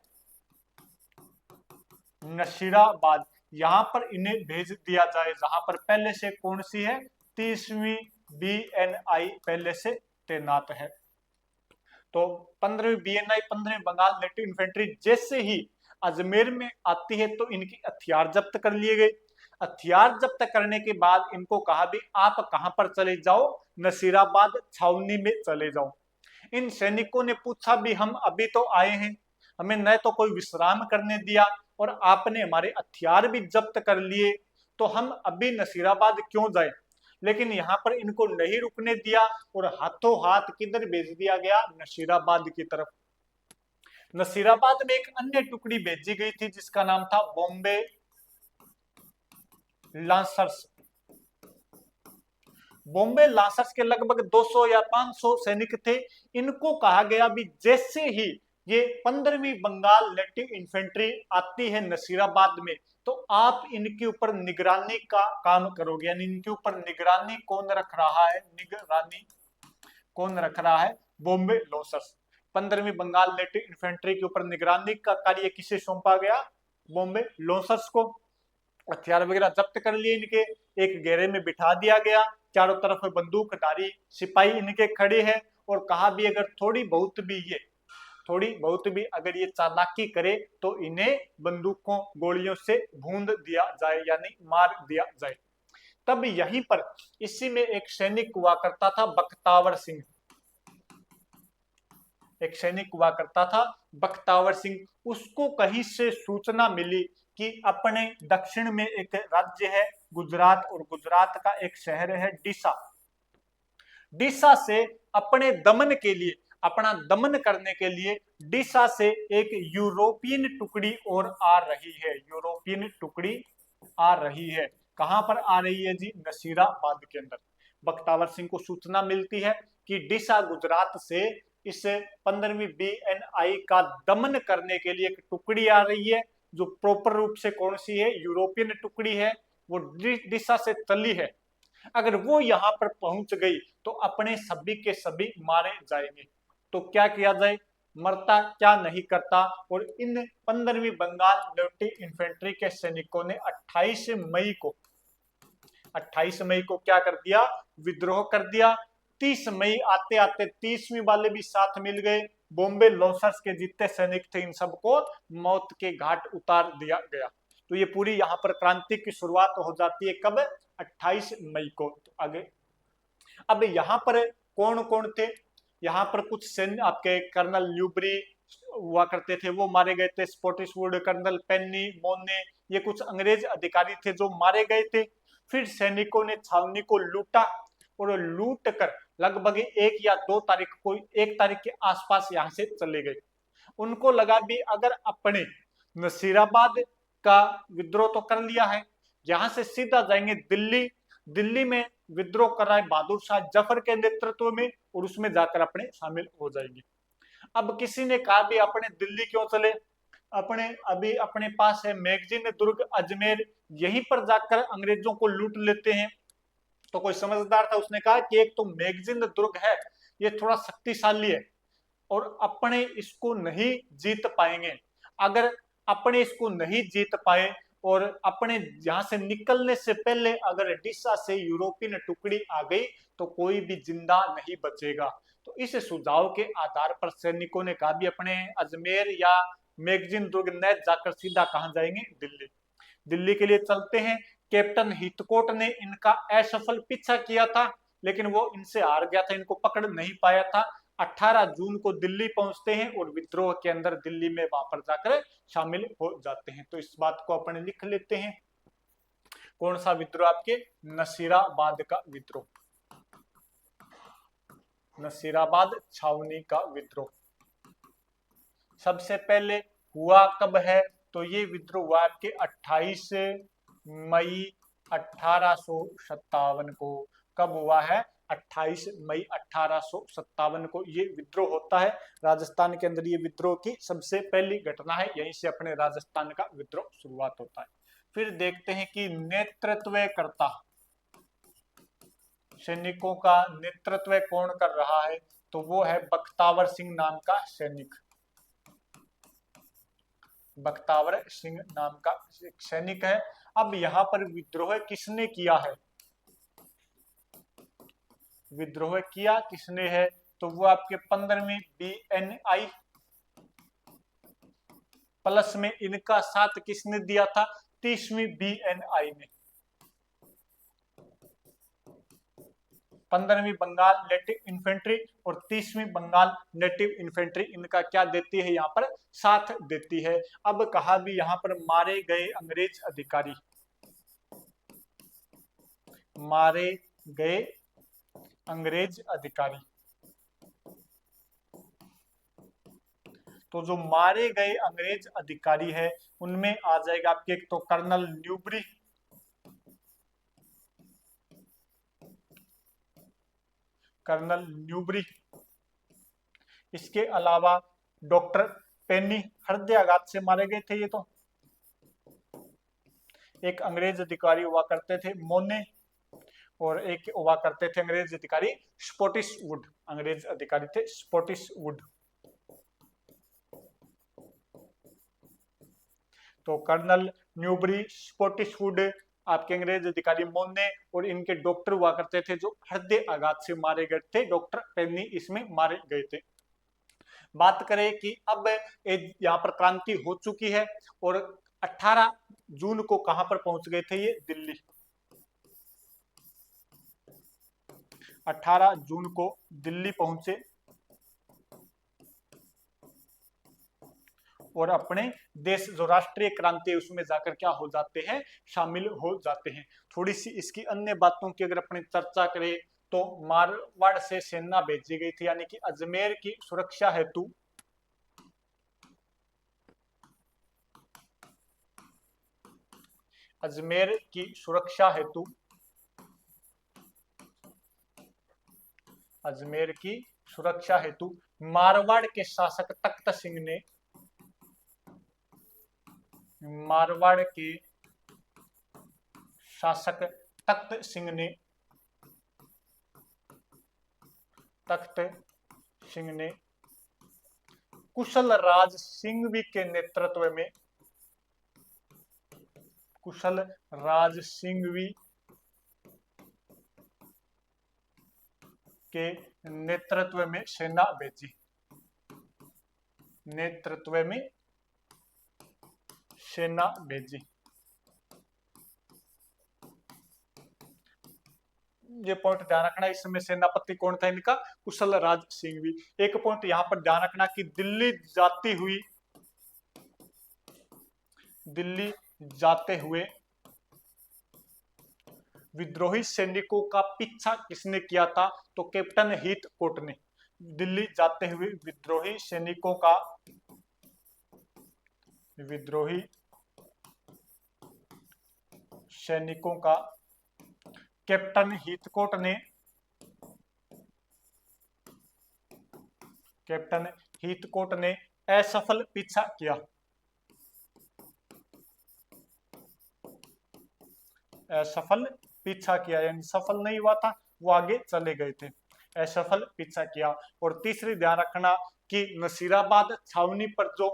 नसीराबाद। यहां पर इन्हें भेज दिया जाए जहां पर पहले से कौन सी है? 30वीं BNI पहले से तैनात है। तो 15वीं BNI, 15वीं बंगाल नेटिव इन्फेंट्री जैसे ही अजमेर में आती है तो इनके हथियार जब्त कर लिए गए। हथियार जब्त करने के बाद इनको कहा भी आप कहां पर चले जाओ? नसीराबाद छावनी में चले जाओ। इन सैनिकों ने पूछा भी हम अभी तो आए हैं, हमें न तो कोई विश्राम करने दिया और आपने हमारे हथियार भी जब्त कर लिए, तो हम अभी नसीराबाद क्यों जाए? लेकिन यहाँ पर इनको नहीं रुकने दिया और हाथों हाथ किधर भेज दिया गया? नसीराबाद की तरफ। नसीराबाद में एक अन्य टुकड़ी भेजी गई थी जिसका नाम था बॉम्बे लांसर्स। बॉम्बे लांसर्स के लगभग 200 या 500 सैनिक थे। इनको कहा गया भी जैसे ही ये 15वीं बंगाल नेटिव इन्फेंट्री आती है नसीराबाद में तो आप इनके ऊपर निगरानी का काम करोगे। यानी इनके ऊपर निगरानी कौन रख रहा है? निगरानी कौन रख रहा है? बॉम्बे लांसर्स। 15वीं बंगाल नेटिव इन्फेंट्री के ऊपर निगरानी का कार्य किसे सौंपा गया? बॉम्बे लांसर्स को। हथियार वगैरह जब्त कर लिए इनके, एक घेरे में बिठा दिया गया, चारों तरफ बंदूकधारी सिपाही इनके खड़े हैं और कहा भी अगर थोड़ी बहुत भी अगर ये चालाकी करे तो इन्हें बंदूकों गोलियों से भूंद दिया जाए यानी मार दिया जाए। तब यहीं पर इसी में एक सैनिक हुआ करता था बख्तावर सिंह। एक सैनिक हुआ करता था बख्तावर सिंह। उसको कहीं से सूचना मिली कि अपने दक्षिण में एक राज्य है गुजरात और गुजरात का एक शहर है डीसा। डीसा से अपने दमन के लिए, अपना दमन करने के लिए डीसा से एक यूरोपियन टुकड़ी और आ रही है। यूरोपियन टुकड़ी आ रही है। कहां पर आ रही है जी? नसीराबाद के अंदर। बख्तावर सिंह को सूचना मिलती है कि डीसा गुजरात से इस 15वीं BNI का दमन करने के लिए एक टुकड़ी आ रही है जो प्रॉपर रूप से कौन सी है? यूरोपियन टुकड़ी है, वो डीसा से चली है। अगर वो यहां पर पहुंच गई तो अपने सभी के सभी मारे जाएंगे। तो क्या किया जाए? मरता क्या नहीं करता। और इन 15वीं बंगाल नेटिव इन्फेंट्री के सैनिकों ने 28 मई को क्या कर दिया? विद्रोह कर दिया। 30 मई आते आते 30वीं वाले भी साथ मिल गए। बॉम्बे लांसर्स के जितने सैनिक थे इन सबको मौत के घाट उतार दिया गया। तो ये पूरी यहाँ पर क्रांति की शुरुआत हो जाती है कब? 28 मई को। तो आगे अब यहाँ पर कौन कौन थे? यहाँ पर कुछ सैन्य आपके कर्नल ल्यूबरी हुआ करते थे, वो मारे गए थे। स्पॉटिसवुड, कर्नल पेनी, मोने, ये कुछ अंग्रेज अधिकारी थे जो मारे गए थे। फिर सैनिकों ने छावनी को लूटा और लूट कर लगभग 1 या 2 तारीख को, 1 तारीख के आसपास यहाँ से चले गए। उनको लगा भी अगर अपने नसीराबाद का विद्रोह तो कर लिया है, यहाँ से सीधा जाएंगे दिल्ली। दिल्ली में विद्रोह कर रहा है बहादुर शाह जफर के नेतृत्व में और उसमें जाकर अपने शामिल हो जाएंगे। अब किसी ने कहा भी अपने दिल्ली क्यों चले? अपने अभी अपने पास है मैगजीन दुर्ग अजमेर, यहीं पर जाकर अंग्रेजों को लूट लेते हैं। तो कोई समझदार था, उसने कहा कि एक तो मैगजीन दुर्ग है, ये थोड़ा शक्तिशाली है और अपने इसको नहीं जीत पाएंगे। अगर अपने इसको नहीं जीत पाए और अपने यहाँ से निकलने से पहले अगर डिशा से यूरोपियन टुकड़ी आ गई तो कोई भी जिंदा नहीं बचेगा। तो इस सुझाव के आधार पर सैनिकों ने कहा भी अपने अजमेर या मैगजीन दुर्ग न जाकर सीधा कहां जाएंगे, दिल्ली। दिल्ली के लिए चलते हैं। कैप्टन हितकोट ने इनका असफल पीछा किया था, लेकिन वो इनसे हार गया था, इनको पकड़ नहीं पाया था। 18 जून को दिल्ली पहुंचते हैं और विद्रोह के अंदर दिल्ली में वहां पर जाकर शामिल हो जाते हैं। तो इस बात को अपने लिख लेते हैं। कौन सा विद्रोह? आपके नसीराबाद का विद्रोह, नसीराबाद छावनी का विद्रोह। सबसे पहले हुआ कब है? तो ये विद्रोह हुआ आपके 28 मई 1857 को। कब हुआ है? 28 मई 1857 को ये विद्रोह होता है। राजस्थान के अंदर ये विद्रोह की सबसे पहली घटना है, यहीं से अपने राजस्थान का विद्रोह शुरुआत होता है। फिर देखते हैं कि नेतृत्वकर्ता, सैनिकों का नेतृत्व कौन कर रहा है? तो वो है बख्तावर सिंह नाम का सैनिक। बख्तावर सिंह नाम का सैनिक है। अब यहाँ पर विद्रोह किसने किया है? विद्रोह किया किसने है? तो वो आपके 15वीं BNI प्लस में इनका साथ किसने दिया था? 30वीं BNI ने। 15वीं बंगाल नेटिव इन्फेंट्री और 30वीं बंगाल नेटिव इन्फेंट्री इनका क्या देती है? यहाँ पर साथ देती है। अब कहा भी यहाँ पर मारे गए अंग्रेज अधिकारी, मारे गए अंग्रेज अधिकारी। तो जो मारे गए अंग्रेज अधिकारी है उनमें आ जाएगा आपके एक तो कर्नल न्यूबरी, कर्नल न्यूबरी। इसके अलावा डॉक्टर पेनी, हृदयाघात से मारे गए थे ये तो। एक अंग्रेज अधिकारी हुआ करते थे मोने, और एक हुआ करते थे अंग्रेज अधिकारी स्कॉटिश वुड। अंग्रेज अधिकारी थे स्कॉटिश वुड। तो कर्नल न्यूबरी, स्कॉटिश वुड, आपके अंग्रेज अधिकारी मोने, और इनके डॉक्टर हुआ करते थे जो हृदय आघात से मारे गए थे। डॉक्टर पेनी इसमें मारे गए थे। बात करें कि अब यहाँ पर क्रांति हो चुकी है और 18 जून को कहां पर पहुंच गए थे ये? दिल्ली। 18 जून को दिल्ली पहुंचे और अपने देश जो राष्ट्रीय क्रांति है उसमें जाकर क्या हो जाते हैं? शामिल हो जाते हैं। थोड़ी सी इसकी अन्य बातों की अगर अपनी चर्चा करें तो मारवाड़ से सेना भेजी गई थी, यानी कि अजमेर की सुरक्षा हेतु, अजमेर की सुरक्षा हेतु, अजमेर की सुरक्षा हेतु मारवाड़ के शासक तख्त सिंह ने, मारवाड़ के शासक तख्त सिंह ने, तख्त सिंह ने कुशल राज सिंघवी के नेतृत्व में, कुशल राज सिंघवी के नेतृत्व में सेना भेजी, नेतृत्व में सेना भेजी। ये पॉइंट ध्यान रखना, इस समय सेनापति कौन था इनका? कुशल राज सिंघवी। एक पॉइंट यहां पर ध्यान रखना कि दिल्ली जाती हुई, दिल्ली जाते हुए विद्रोही सैनिकों का पीछा किसने किया था? तो कैप्टन हीथकोट ने। दिल्ली जाते हुए विद्रोही सैनिकों का, विद्रोही सैनिकों का कैप्टन हीथकोट ने, कैप्टन हीथकोट ने असफल पीछा किया, असफल पीछा किया, यानी सफल नहीं हुआ था, वो आगे चले गए थे, असफल पीछा किया। और तीसरी ध्यान रखना कि नसीराबाद छावनी पर जो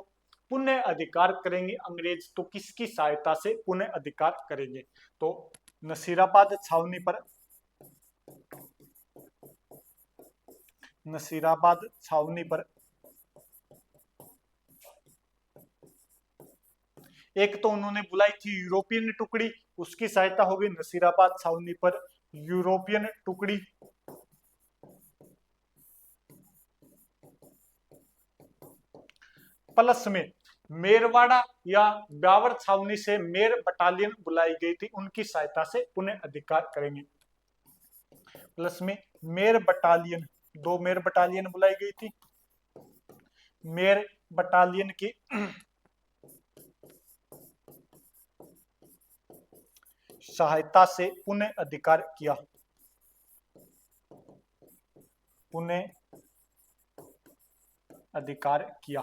पुनः अधिकार करेंगे अंग्रेज, तो किसकी सहायता से पुनः अधिकार करेंगे? तो नसीराबाद छावनी पर, नसीराबाद छावनी पर एक तो उन्होंने बुलाई थी यूरोपियन टुकड़ी, उसकी सहायता होगी नसीराबाद छावनी पर यूरोपियन टुकड़ी। प्लस में मेरवाड़ा या ब्यावर छावनी से मेर बटालियन बुलाई गई थी, उनकी सहायता से पुनः अधिकार करेंगे। प्लस में मेर बटालियन, 2 मेर बटालियन बुलाई गई थी, मेर बटालियन की सहायता से पुनः अधिकार किया, पुनः अधिकार किया।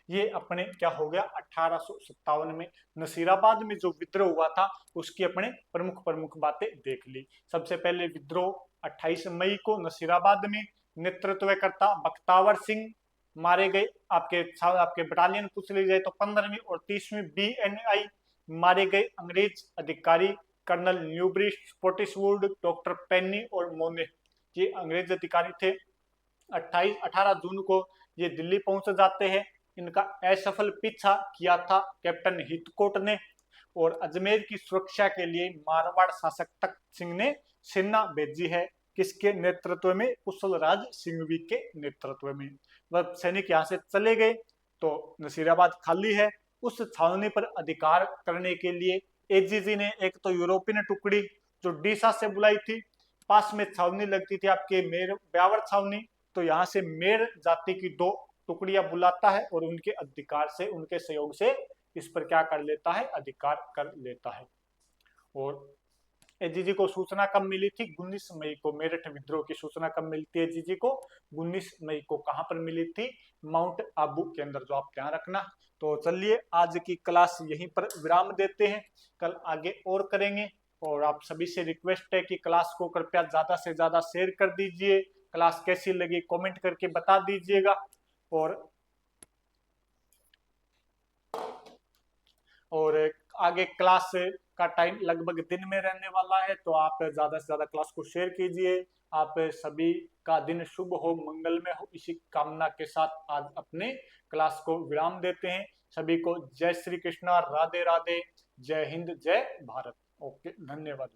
ये अपने क्या हो गया 1857 में नसीराबाद में जो विद्रोह हुआ था उसकी अपने प्रमुख प्रमुख बातें देख ली। सबसे पहले विद्रोह 28 मई को नसीराबाद में, नेतृत्वकर्ता बख्तावर सिंह मारे गए। आपके बटालियन पूछ ली जाए तो 15वीं और 30वीं BNI मारे गए अंग्रेज अधिकारी कर्नल न्यूब्री, स्पोटिसवुड, डॉक्टर पेनी और मोने, ये अंग्रेज अधिकारी थे। 18 जून को ये दिल्ली पहुंच जाते हैं। इनका असफल पीछा किया था कैप्टन हितकोट ने, और अजमेर की सुरक्षा के लिए मारवाड़ शासक तख्त सिंह ने सेना भेजी है, किसके नेतृत्व में? कुशल राज सिंघवी के नेतृत्व में। वह सैनिक यहाँ से चले गए तो नसीराबाद खाली है। उस छावनी पर अधिकार करने के लिए एजीजी ने एक तो यूरोपियन टुकड़ी जो डीसा से बुलाई थी, पास में छावनी लगती थी आपके मेर ब्यावर छावनी, तो यहाँ से मेर जाति की 2 टुकड़ियां बुलाता है और उनके अधिकार से, उनके सहयोग से इस पर क्या कर लेता है? अधिकार कर लेता है। और एजीजी को सूचना कब मिली थी? 19 मई को। मेरठ विद्रोह की सूचना कब मिलती है एजीजी को? 19 मई को। कहां पर मिली थी? माउंट आबू के अंदर, जो आप ध्यान रखना। तो चलिए आज की क्लास यहीं पर विराम देते हैं, कल आगे और करेंगे। और आप सभी से रिक्वेस्ट है कि क्लास को कृपया ज्यादा से ज्यादा शेयर कर दीजिए। क्लास कैसी लगी कमेंट करके बता दीजिएगा। और आगे क्लास का टाइम लगभग दिन में रहने वाला है, तो आप ज्यादा से ज्यादा क्लास को शेयर कीजिए। आप सभी का दिन शुभ हो, मंगलमय हो, इसी कामना के साथ आज अपने क्लास को विराम देते हैं। सभी को जय श्री कृष्णा, राधे राधे, जय हिंद, जय भारत। ओके, धन्यवाद।